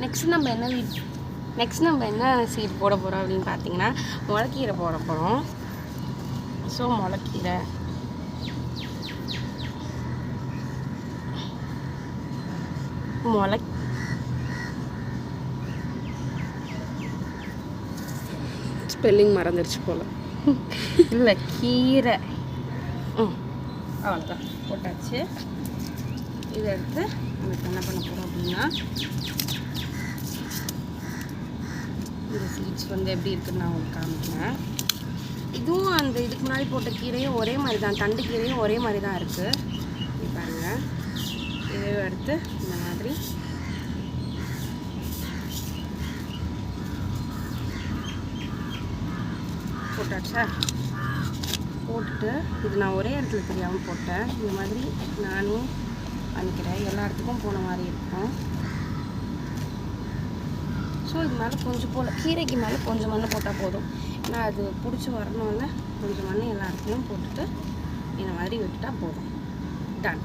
Next நம்ம என்ன seat போட போகிறோம் அப்படின்னு பார்த்தீங்கன்னா முளைக்கீரை போட போகிறோம். ஸோ முளைக்கீரை ஸ்பெல்லிங் மறந்துடுச்சு போல். இல்லை கீரை. அவ்வளோதான் போட்டாச்சு. இதை எடுத்து நமக்கு என்ன பண்ண போகிறோம் அப்படின்னா இந்த சீட்ஸ் வந்து எப்படி இருக்குன்னு நான் உங்களுக்கு காமிக்கிறேன். இதுவும் அந்த இதுக்கு முன்னாடி போட்ட கீரையும் ஒரே மாதிரி தான், தண்டு கீரையும் ஒரே மாதிரி தான் இருக்குது. இது பாருங்கள். இதையும் எடுத்து இந்த மாதிரி போட்டாச்சா. போட்டுட்டு இது நான் ஒரே இடத்துல தெரியாமல் போட்டேன். இந்த மாதிரி நானும் பண்ணிக்கிறேன். எல்லா இடத்துக்கும் போன மாதிரி இருக்கும். ஸோ இது மேலே கொஞ்சம் போல் கீரைக்கு மேலே கொஞ்சம் மண் போட்டால் போதும். ஏன்னா அது பிடிச்சி வரணும்ல, கொஞ்சம் மண் எல்லா இடத்துலையும் போட்டுட்டு இந்த மாதிரி விட்டுட்டால் போதும். டன்.